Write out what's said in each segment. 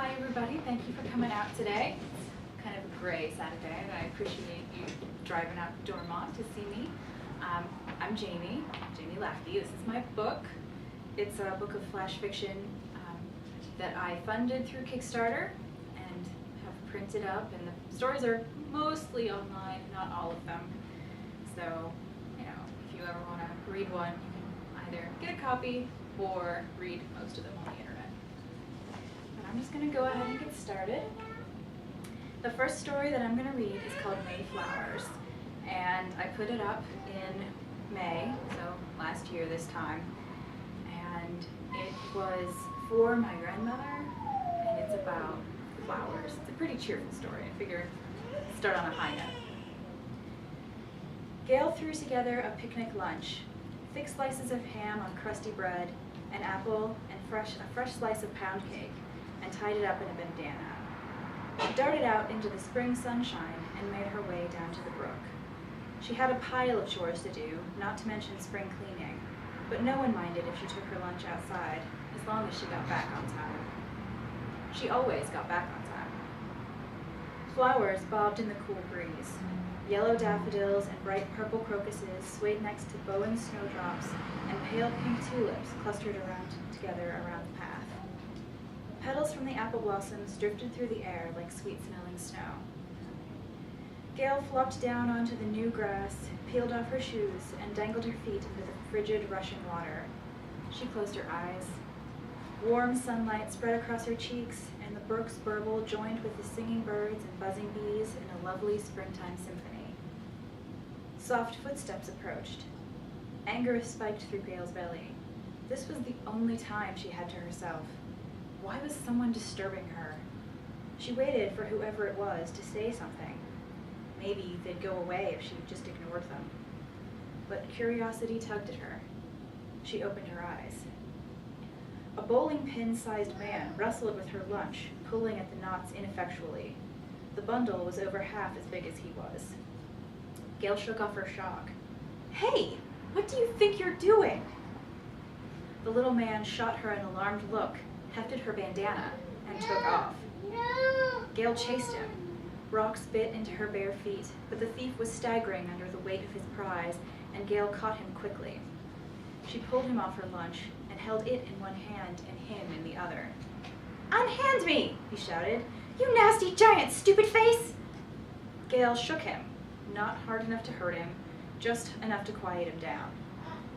Hi everybody, thank you for coming out today. It's kind of a gray Saturday and I appreciate you driving out to Dormont to see me. I'm Jamie Lackey. This is my book. It's a book of flash fiction that I funded through Kickstarter and have printed up, and the stories are mostly online, not all of them. So, if you ever want to read one, you can either get a copy or read most of them on the internet. But I'm just going to go ahead and get started. The first story that I'm going to read is called Mayflowers, and I put it up in May, so last year this time, and it was for my grandmother, and it's about flowers. It's a pretty cheerful story. I figured start on a high note. Gail threw together a picnic lunch, thick slices of ham on crusty bread, an apple, and a fresh slice of pound cake, and tied it up in a bandana. She darted out into the spring sunshine and made her way down to the brook. She had a pile of chores to do, not to mention spring cleaning, but no one minded if she took her lunch outside, as long as she got back on time. She always got back on time. Flowers bobbed in the cool breeze. Yellow daffodils and bright purple crocuses swayed next to bowing snowdrops, and pale pink tulips clustered together around the path. Petals from the apple blossoms drifted through the air like sweet-smelling snow. Gail flopped down onto the new grass, peeled off her shoes, and dangled her feet into the frigid, rushing water. She closed her eyes. Warm sunlight spread across her cheeks, and the brook's burble joined with the singing birds and buzzing bees in a lovely springtime symphony. Soft footsteps approached. Anger spiked through Gail's belly. This was the only time she had to herself. Why was someone disturbing her? She waited for whoever it was to say something. Maybe they'd go away if she just ignored them. But curiosity tugged at her. She opened her eyes. A bowling pin-sized man wrestled with her lunch, pulling at the knots ineffectually. The bundle was over half as big as he was. Gail shook off her shock. "Hey, what do you think you're doing?" The little man shot her an alarmed look, hefted her bandana, and took off. Gail chased him. Rocks bit into her bare feet, but the thief was staggering under the weight of his prize, and Gail caught him quickly. She pulled him off her lunch and held it in one hand and him in the other. "Unhand me!" he shouted. "You nasty giant, stupid face!" Gail shook him, not hard enough to hurt him, just enough to quiet him down.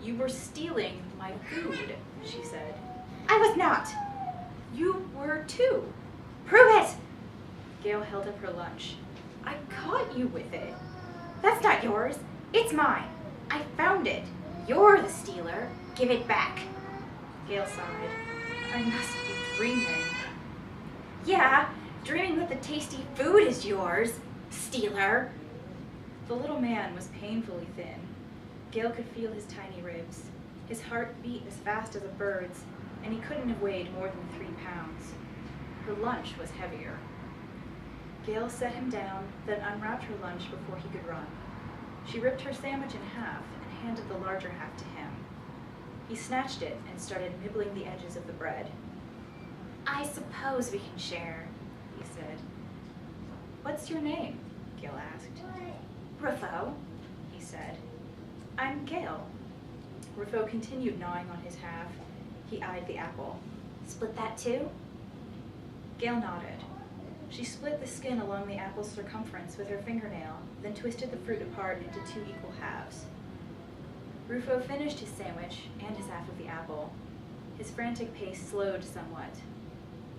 "You were stealing my food," she said. "I was not." "You were too." "Prove it!" Gail held up her lunch. "I caught you with it." "That's not yours. It's mine. I found it. You're the stealer. Give it back." Gail sighed. "I must be dreaming." "Yeah, dreaming that the tasty food is yours, stealer." The little man was painfully thin. Gail could feel his tiny ribs. His heart beat as fast as a bird's, and he couldn't have weighed more than 3 pounds. Her lunch was heavier. Gail set him down, then unwrapped her lunch before he could run. She ripped her sandwich in half and handed the larger half to him. He snatched it and started nibbling the edges of the bread. "I suppose we can share," he said. "What's your name?" Gail asked. "Rufo," he said. "I'm Gail." Rufo continued gnawing on his half. He eyed the apple. "Split that too?" Gail nodded. She split the skin along the apple's circumference with her fingernail, then twisted the fruit apart into 2 equal halves. Rufo finished his sandwich and his half of the apple. His frantic pace slowed somewhat.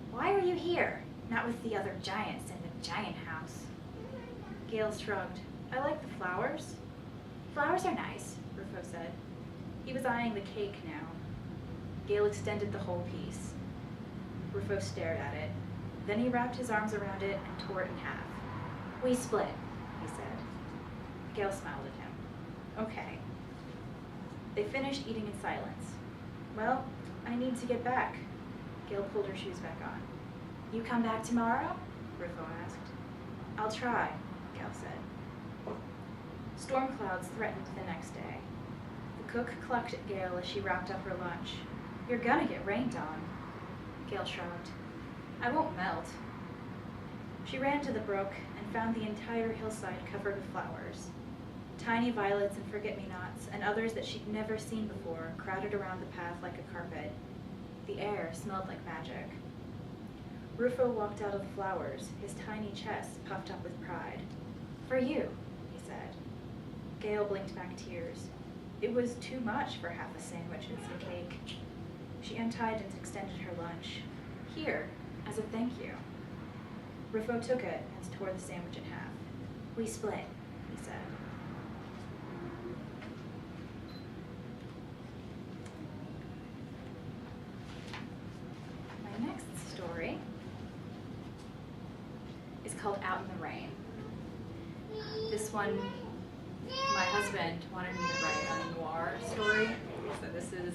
"Why are you here? Not with the other giants in the giant house." Gail shrugged. "I like the flowers." "Flowers are nice," Rufo said. He was eyeing the cake now. Gail extended the whole piece. Rufo stared at it. Then he wrapped his arms around it and tore it in half. "We split," he said. Gail smiled at him. "Okay." They finished eating in silence. "Well, I need to get back." Gail pulled her shoes back on. "You come back tomorrow?" Rufo asked. "I'll try," Gail said. Storm clouds threatened the next day. The cook clucked at Gail as she wrapped up her lunch. "You're gonna get rained on." Gail shrugged. I won't melt. She ran to the brook and found the entire hillside covered with flowers. Tiny violets and forget-me-nots and others that she'd never seen before crowded around the path like a carpet. The air smelled like magic. Rufo walked out of the flowers, his tiny chest puffed up with pride. For you, he said. Gail blinked back tears. It was too much for half a sandwich and some cake. She untied and extended her lunch. Here, as a thank you. Rufo took it and tore the sandwich in half. We split, he said. My next story is called Out in the Rain. This one, my husband wanted me to write a noir story, so this is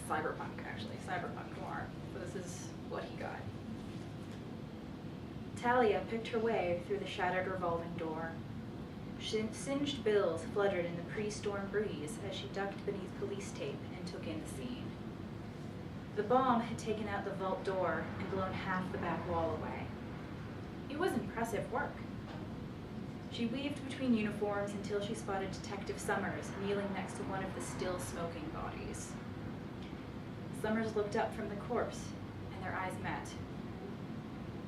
cyberpunk, actually, cyberpunk noir. So this is what he got. Talia picked her way through the shattered revolving door. Singed bills fluttered in the pre-storm breeze as she ducked beneath police tape and took in the scene. The bomb had taken out the vault door and blown half the back wall away. It was impressive work. She weaved between uniforms until she spotted Detective Summers kneeling next to one of the still smoking bodies. Summers looked up from the corpse, and their eyes met.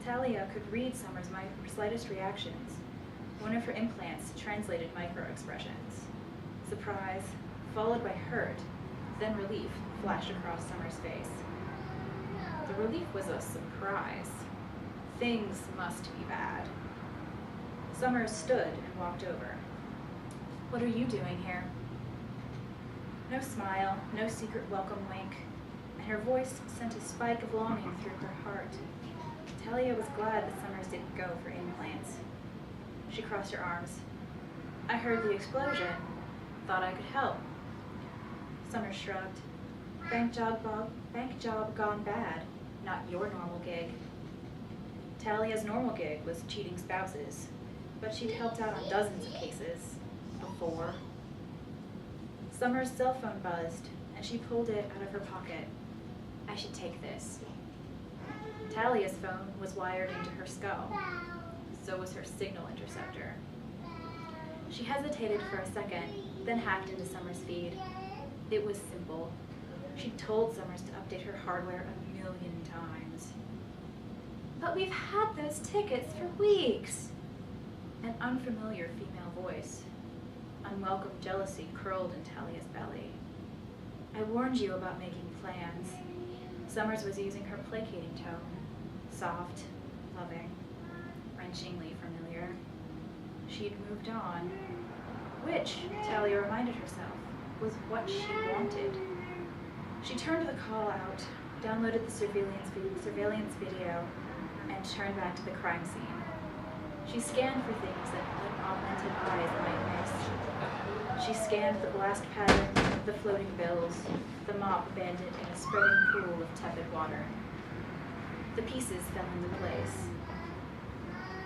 Talia could read Summers' slightest reactions. One of her implants translated micro-expressions. Surprise, followed by hurt, then relief flashed across Summers' face. The relief was a surprise. Things must be bad. Summers stood and walked over. What are you doing here? No smile, no secret welcome wink, and her voice sent a spike of longing through her heart. Talia was glad that Summers didn't go for implants. She crossed her arms. I heard the explosion. Thought I could help. Summers shrugged. Bank job gone bad. Not your normal gig. Talia's normal gig was cheating spouses, but she'd helped out on dozens of cases before. Summers' cell phone buzzed, and she pulled it out of her pocket. I should take this. Talia's phone was wired into her skull. So was her signal interceptor. She hesitated for a second, then hacked into Summers' feed. It was simple. She'd told Summers to update her hardware 1,000,000 times. But we've had those tickets for weeks. An unfamiliar female voice. Unwelcome jealousy curled in Talia's belly. I warned you about making plans. Summers was using her placating tone. Soft, loving, wrenchingly familiar. She'd moved on, which, Talia reminded herself, was what she wanted. She turned the call out, downloaded the surveillance video, and turned back to the crime scene. She scanned for things that unaugmented eyes might miss. She scanned the blast pattern of the floating bills, the mop abandoned in a spreading pool of tepid water. The pieces fell into place.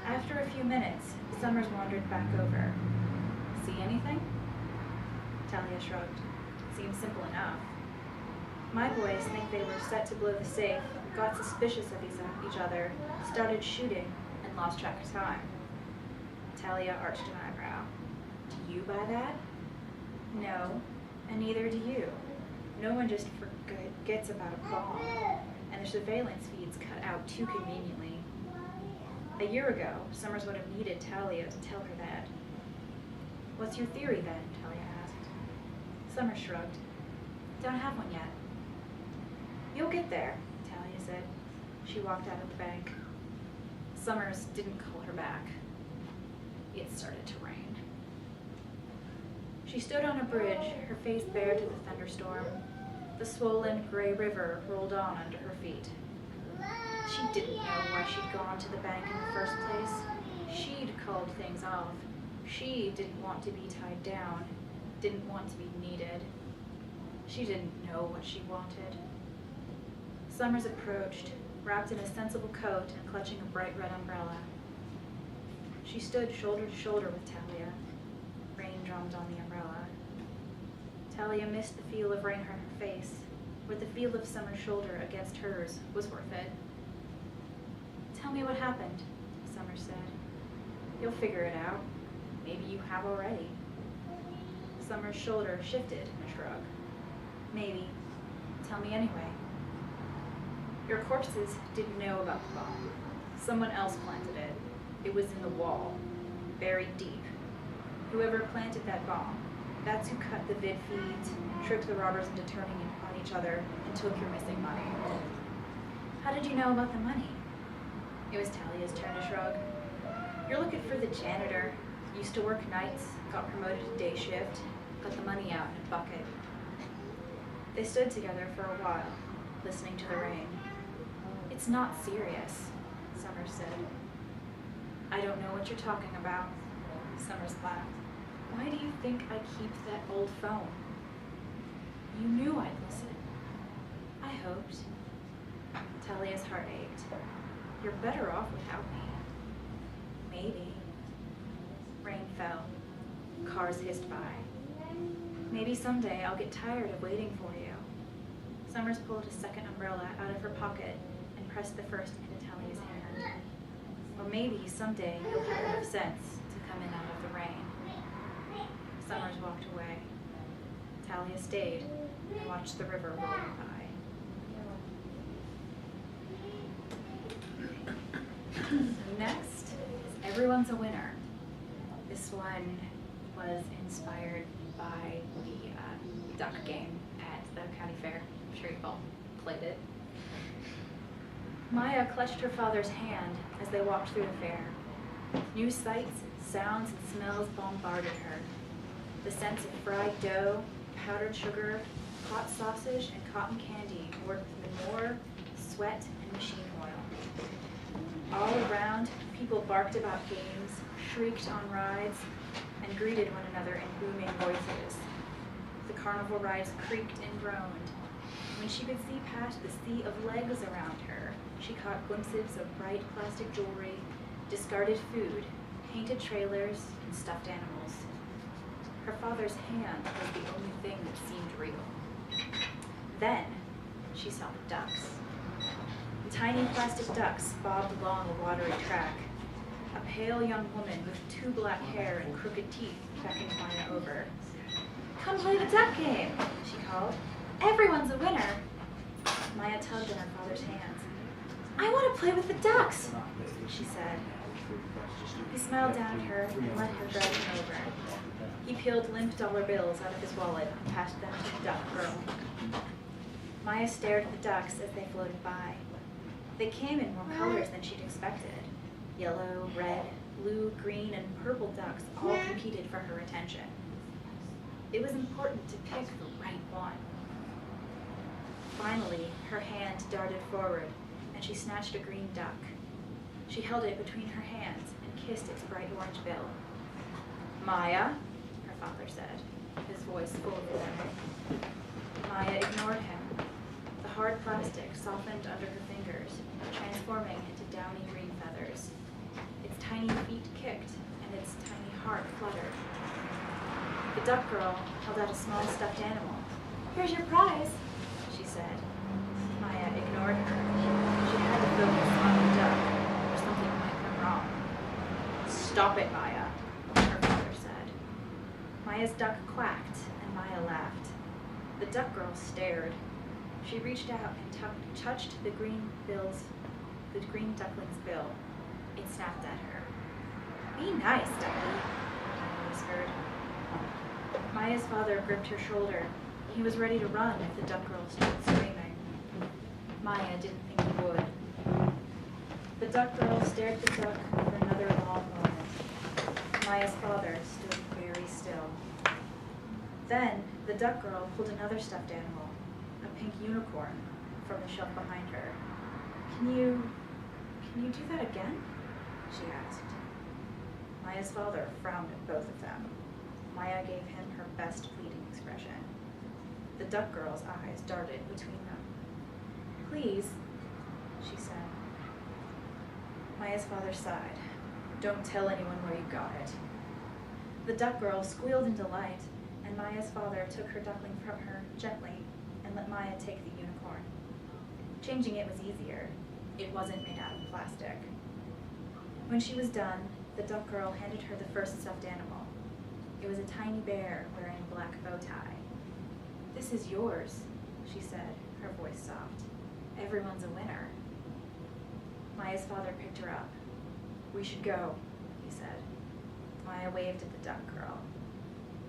After a few minutes, Summers wandered back over. See anything? Talia shrugged. Seemed simple enough. My boys think they were set to blow the safe, got suspicious of each other, started shooting, and lost track of time. Talia arched an eyebrow. Do you buy that? No, and neither do you. No one just forgets about a bomb, and the surveillance feeds cut out too conveniently. A year ago, Summers would have needed Talia to tell her that. What's your theory then? Talia asked. Summers shrugged. Don't have one yet. You'll get there, Talia said. She walked out of the bank. Summers didn't call her back. It started to rain. She stood on a bridge, her face bare to the thunderstorm. The swollen gray river rolled on under her feet. She didn't know why she'd gone to the bank in the first place. She'd called things off. She didn't want to be tied down, didn't want to be needed. She didn't know what she wanted. Summers approached, wrapped in a sensible coat and clutching a bright red umbrella. She stood shoulder to shoulder with Talia. Rain drummed on the umbrella. Talia missed the feel of rain on her face, but the feel of Summers' shoulder against hers was worth it. me what happened, Summer said. You'll figure it out. Maybe you have already. Summer's shoulder shifted in a shrug. Maybe. Tell me anyway. Your corpses didn't know about the bomb. Someone else planted it. It was in the wall, buried deep. Whoever planted that bomb, that's who cut the vid feeds, tricked the robbers into turning on each other, and took your missing money. How did you know about the money? It was Talia's turn to shrug. You're looking for the janitor. Used to work nights, got promoted to day shift, got the money out in a bucket. They stood together for a while, listening to the rain. It's not serious, Summers said. I don't know what you're talking about, Summers laughed. Why do you think I keep that old phone? You knew I'd listen. I hoped. Talia's heart ached. You're better off without me. Maybe. Rain fell. Cars hissed by. Maybe someday I'll get tired of waiting for you. Summers pulled a second umbrella out of her pocket and pressed the first into Talia's hand. Or maybe someday you'll have enough sense to come in out of the rain. Summers walked away. Talia stayed and watched the river roll by. So next is Everyone's a Winner. This one was inspired by the duck game at the county fair. I'm sure you've all played it. Maya clutched her father's hand as they walked through the fair. New sights, sounds, and smells bombarded her. The scents of fried dough, powdered sugar, hot sausage, and cotton candy worked with manure, sweat, and machine oil. All around, people barked about games, shrieked on rides, and greeted one another in booming voices. The carnival rides creaked and groaned. When she could see past the sea of legs around her, she caught glimpses of bright plastic jewelry, discarded food, painted trailers, and stuffed animals. Her father's hand was the only thing that seemed real. Then, she saw the ducks. The tiny plastic ducks bobbed along a watery track. A pale young woman with two black hair and crooked teeth beckoned Maya over. Come play the duck game, she called. Everyone's a winner. Maya tugged at her father's hands. I want to play with the ducks, she said. He smiled down at her and let her drag him over. He peeled limp dollar bills out of his wallet and passed them to the duck girl. Maya stared at the ducks as they floated by. They came in more colors than she'd expected. Yellow, red, blue, green, and purple ducks all competed for her attention. It was important to pick the right one. Finally, her hand darted forward, and she snatched a green duck. She held it between her hands and kissed its bright orange bill. Maya, her father said, his voice full of resentment. Maya ignored him. The hard plastic softened under her fingers, transforming into downy green feathers. Its tiny feet kicked, and its tiny heart fluttered. The duck girl held out a small stuffed animal. Here's your prize, she said. Maya ignored her. She had to focus on the duck, or something might go wrong. Stop it, Maya, her father said. Maya's duck quacked, and Maya laughed. The duck girl stared. She reached out and touched the green duckling's bill. It snapped at her. Be nice, ducky, Maya whispered. Maya's father gripped her shoulder. He was ready to run if the duck girl started screaming. Maya didn't think he would. The duck girl stared at the duck for another long moment. Maya's father stood very still. Then, the duck girl pulled another stuffed animal, a pink unicorn, from the shelf behind her. Can you do that again? She asked. Maya's father frowned at both of them. Maya gave him her best pleading expression. The duck girl's eyes darted between them. Please, she said. Maya's father sighed. Don't tell anyone where you got it. The duck girl squealed in delight, and Maya's father took her duckling from her gently and let Maya take the unicorn. Changing it was easier. It wasn't made out of plastic. When she was done, the duck girl handed her the first stuffed animal. It was a tiny bear wearing a black bow tie. "This is yours," she said, her voice soft. "Everyone's a winner." Maya's father picked her up. "We should go," he said. Maya waved at the duck girl.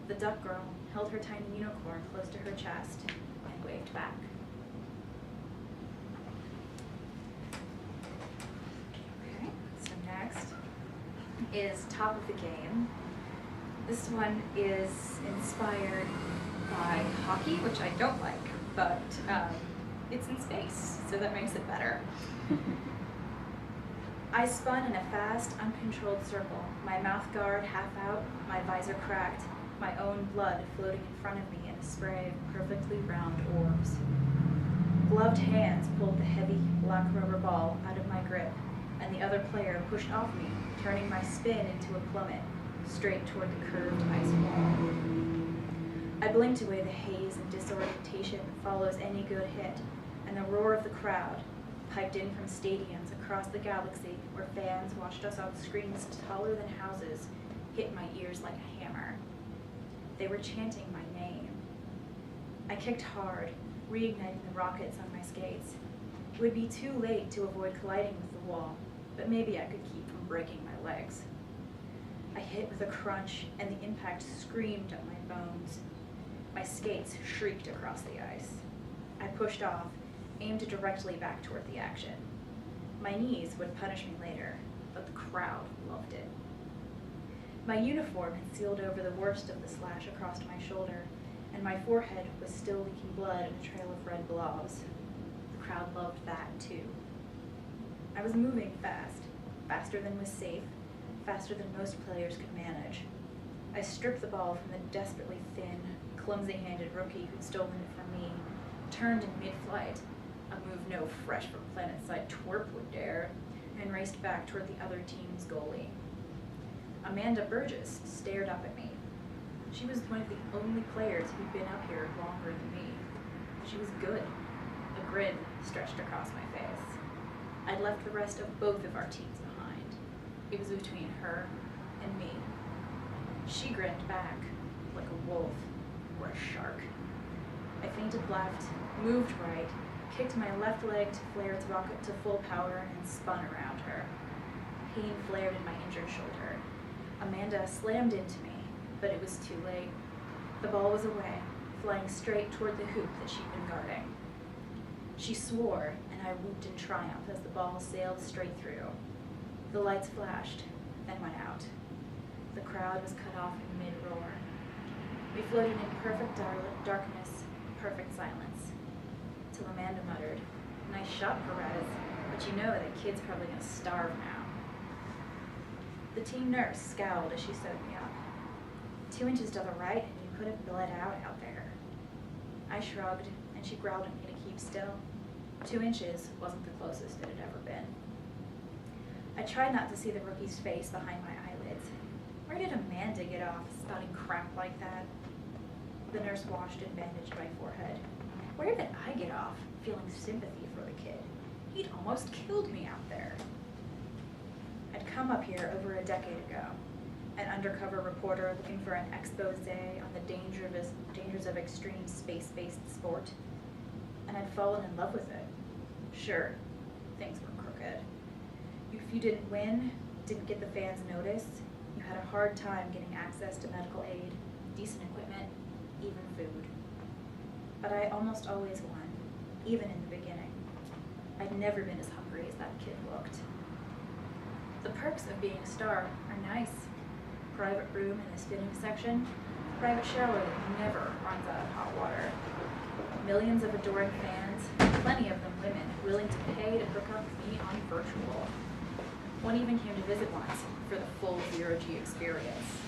The duck girl held her tiny unicorn close to her chest and waved back. Okay, so next is Top of the Game. This one is inspired by hockey, which I don't like, but it's in space, so that makes it better. I spun in a fast, uncontrolled circle, my mouth guard half out, my visor cracked, my own blood floating in front of me in a spray of perfectly round orbs. Gloved hands pulled the heavy, black rubber ball out of my grip, and the other player pushed off me, turning my spin into a plummet, straight toward the curved ice wall. I blinked away the haze and disorientation that follows any good hit, and the roar of the crowd, piped in from stadiums across the galaxy where fans watched us on screens taller than houses, hit my ears like a hammer. They were chanting my name. I kicked hard, reigniting the rockets on my skates. It would be too late to avoid colliding with the wall, but maybe I could keep from breaking my legs. I hit with a crunch, and the impact screamed at my bones. My skates shrieked across the ice. I pushed off, aimed directly back toward the action. My knees would punish me later, but the crowd loved it. My uniform had sealed over the worst of the slash across my shoulder, and my forehead was still leaking blood in a trail of red blobs. The crowd loved that too. I was moving fast, faster than was safe, faster than most players could manage. I stripped the ball from the desperately thin, clumsy-handed rookie who'd stolen it from me, turned in mid-flight, a move no fresh from planet-side twerp would dare, and raced back toward the other team's goalie. Amanda Burgess stared up at me. She was one of the only players who'd been up here longer than me. She was good. A grin stretched across my face. I'd left the rest of both of our teams behind. It was between her and me. She grinned back, like a wolf or a shark. I feinted left, moved right, kicked my left leg to flare its rocket to full power, and spun around her. Pain flared in my injured shoulder. Amanda slammed into me, but it was too late. The ball was away, flying straight toward the hoop that she'd been guarding. She swore, and I whooped in triumph as the ball sailed straight through. The lights flashed, then went out. The crowd was cut off in mid-roar. We floated in perfect darkness, perfect silence, till Amanda muttered, "Nice shot, Perez, but you know that kid's probably gonna starve now." The team nurse scowled as she sewed me up. 2 inches to the right, and you could have bled out there. I shrugged, and she growled at me to keep still. 2 inches wasn't the closest it had ever been. I tried not to see the rookie's face behind my eyelids. Where did Amanda get off spouting crap like that? The nurse washed and bandaged my forehead. Where did I get off feeling sympathy for the kid? He'd almost killed me out there. I'd come up here over a decade ago, an undercover reporter looking for an expose on the dangers of extreme space-based sport, and I'd fallen in love with it. Sure, things were crooked. If you didn't win, didn't get the fans' notice, you had a hard time getting access to medical aid, decent equipment, even food. But I almost always won, even in the beginning. I'd never been as hungry as that kid looked. The perks of being a star are nice. Private room in the spinning section, private shower that never runs out of hot water. Millions of adoring fans, plenty of them women, willing to pay to hook up with me on virtual. One even came to visit once for the full zero-G experience.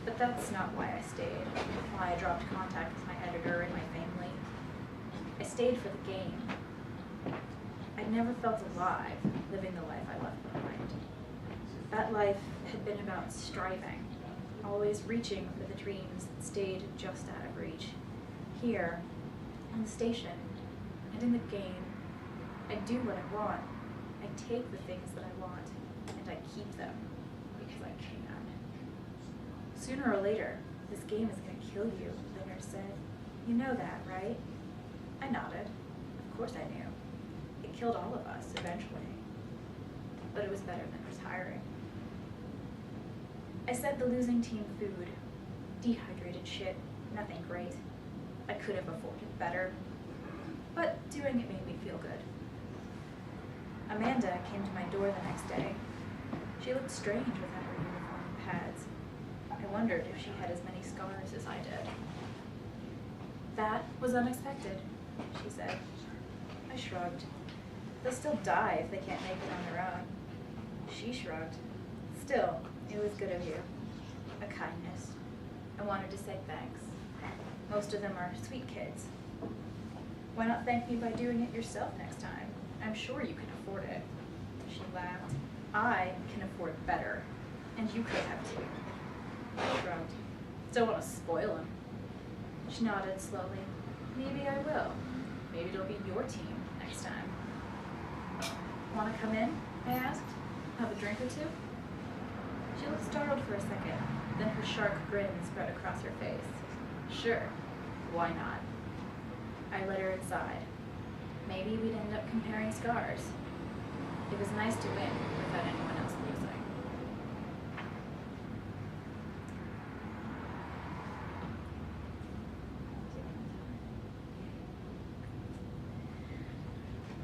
But that's not why I stayed, why I dropped contact with my editor and my family. I stayed for the game. I'd never felt alive living the life I left behind. That life had been about striving, always reaching for the dreams that stayed just out of reach. Here, on the station, and in the game, I do what I want. I I take the things that I want, and I keep them because I can. Sooner or later, this game is going to kill you, the nurse said. You know that, right? I nodded. Of course I knew. It killed all of us, eventually. But it was better than retiring. I said the losing team food. Dehydrated shit. Nothing great. I could have afforded better. But doing it made me feel good. Amanda came to my door the next day. She looked strange without her uniform and pads. I wondered if she had as many scars as I did. That was unexpected, she said. I shrugged. They'll still die if they can't make it on their own. She shrugged. Still, it was good of you. A kindness. I wanted to say thanks. Most of them are sweet kids. Why not thank me by doing it yourself next time? I'm sure you can afford it. She laughed. I can afford better. And you could have too. I shrugged. Don't want to spoil him. She nodded slowly. Maybe I will. Maybe it'll be your team next time. Want to come in? I asked. Have a drink or two? She looked startled for a second. Then her sharp grin spread across her face. Sure. Why not? I led her inside. Maybe we'd end up comparing scars. It was nice to win without anyone else losing.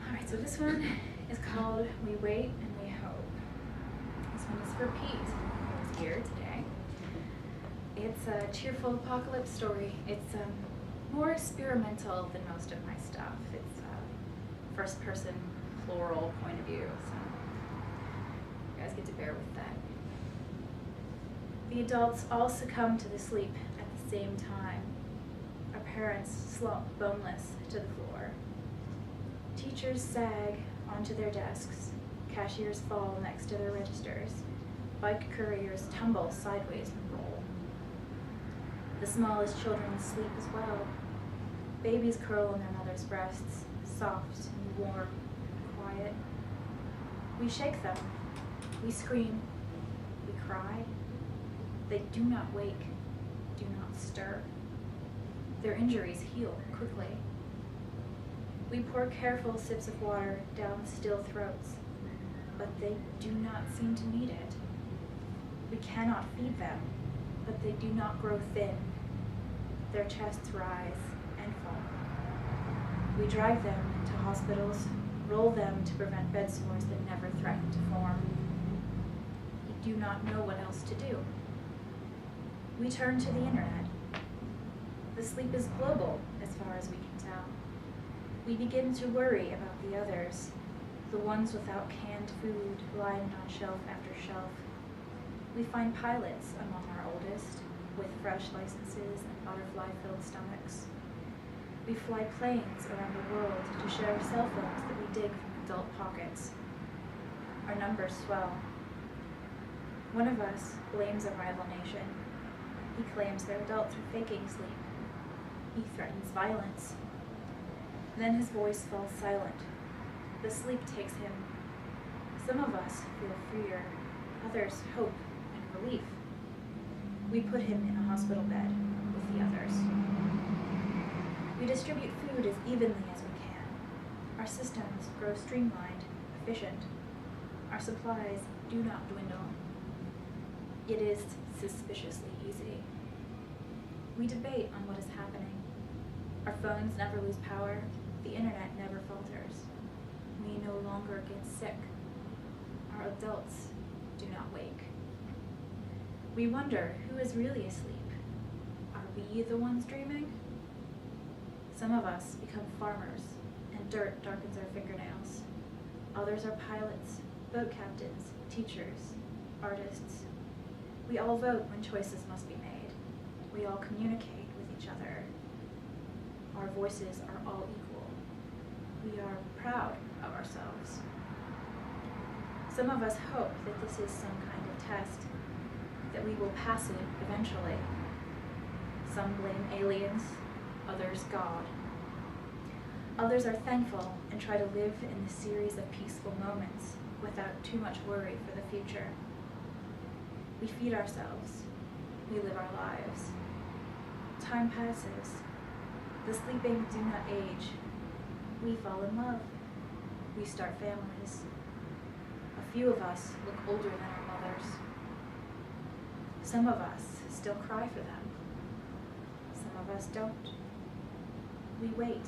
Alright, so this one is called We Wait and We Hope. This one is for Pete, who is here today. It's a cheerful apocalypse story. It's more experimental than most of my stuff. It's a first-person plural point of view, so you guys get to bear with that. The adults all succumb to the sleep at the same time. Our parents slump boneless to the floor. Teachers sag onto their desks. Cashiers fall next to their registers. Bike couriers tumble sideways and roll. The smallest children sleep as well. Babies curl on their mother's breasts, soft and warm and quiet. We shake them. We scream. We cry. They do not wake, do not stir. Their injuries heal quickly. We pour careful sips of water down still throats, but they do not seem to need it. We cannot feed them, but they do not grow thin. Their chests rise and fall. We drive them to hospitals, roll them to prevent bed sores that never threaten to form. We do not know what else to do. We turn to the internet. The sleep is global as far as we can tell. We begin to worry about the others, the ones without canned food lying on shelf after shelf. We find pilots among our oldest, with fresh licenses and butterfly-filled stomachs. We fly planes around the world to share cell phones that we dig from adult pockets. Our numbers swell. One of us blames a rival nation. He claims their adults are faking sleep. He threatens violence. Then his voice falls silent. The sleep takes him. Some of us feel fear, others hope and relief. We put him in a hospital bed with the others. We distribute food as evenly as we can. Our systems grow streamlined, efficient. Our supplies do not dwindle. It is suspiciously easy. We debate on what is happening. Our phones never lose power. The internet never falters. We no longer get sick. Our adults do not wake. We wonder who is really asleep. Are we the ones dreaming? Some of us become farmers, and dirt darkens our fingernails. Others are pilots, boat captains, teachers, artists. We all vote when choices must be made. We all communicate with each other. Our voices are all equal. We are proud of ourselves. Some of us hope that this is some kind of test, that we will pass it eventually. Some blame aliens, others God. Others are thankful and try to live in the series of peaceful moments without too much worry for the future. We feed ourselves. We live our lives. Time passes. The sleeping do not age. We fall in love. We start families. A few of us look older than our mothers. Some of us still cry for them. Some of us don't. We wait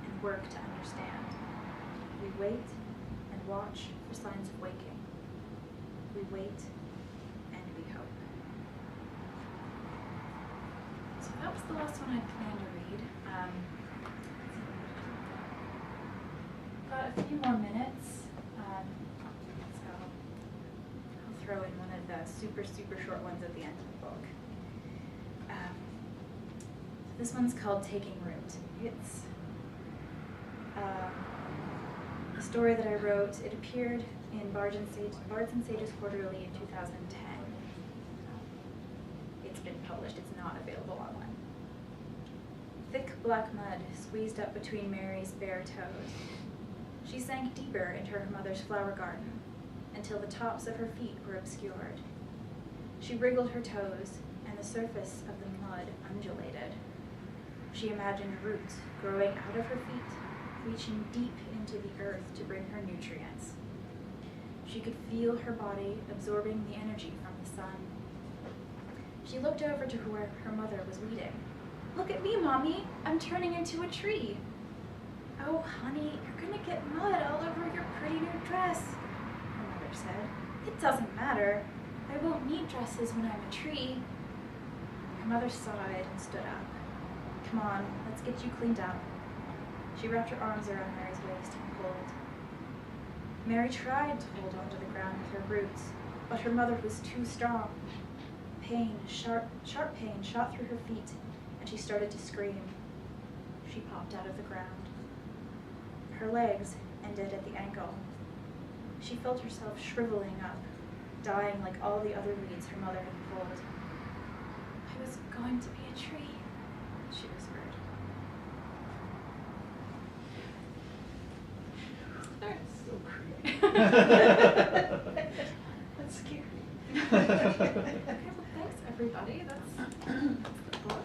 and work to understand. We wait and watch for signs of waking. We wait and we hope. So that was the last one I planned to read. Got a few more minutes, so I'll throw in one of the super short ones at the end of the book. This one's called Taking Root. It's a story that I wrote. It appeared in Bards and Sages Quarterly in 2010. It's been published. It's not available online. Thick black mud squeezed up between Mary's bare toes. She sank deeper into her mother's flower garden until the tops of her feet were obscured. She wriggled her toes, and the surface of the mud undulated. She imagined roots growing out of her feet, reaching deep into the earth to bring her nutrients. She could feel her body absorbing the energy from the sun. She looked over to where her mother was weeding. "Look at me, Mommy! I'm turning into a tree." "Oh, honey, you're gonna get mud all over your pretty new dress," her mother said. "It doesn't matter. I won't need dresses when I'm a tree." Her mother sighed and stood up. "Come on, let's get you cleaned up." She wrapped her arms around Mary's waist and pulled. Mary tried to hold onto the ground with her roots, but her mother was too strong. Pain, sharp pain, shot through her feet, and she started to scream. She popped out of the ground. Her legs ended at the ankle. She felt herself shriveling up, dying like all the other weeds her mother had pulled. "I was going to be a tree," she whispered. That's so creepy. That's scary. Okay, well, thanks everybody. That's the book.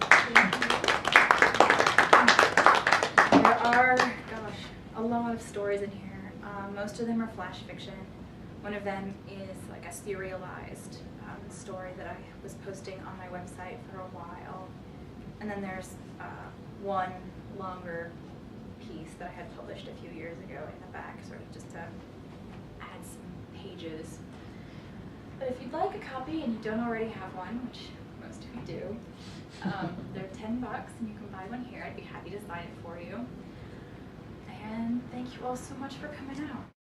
There are, a lot of stories in here. Most of them are flash fiction. One of them is like a serialized story that I was posting on my website for a while. And then there's one longer piece that I had published a few years ago in the back, sort of just to add some pages. But if you'd like a copy and you don't already have one, which most of you do, they're $10 and you can buy one here. I'd be happy to sign it for you. And thank you all so much for coming out.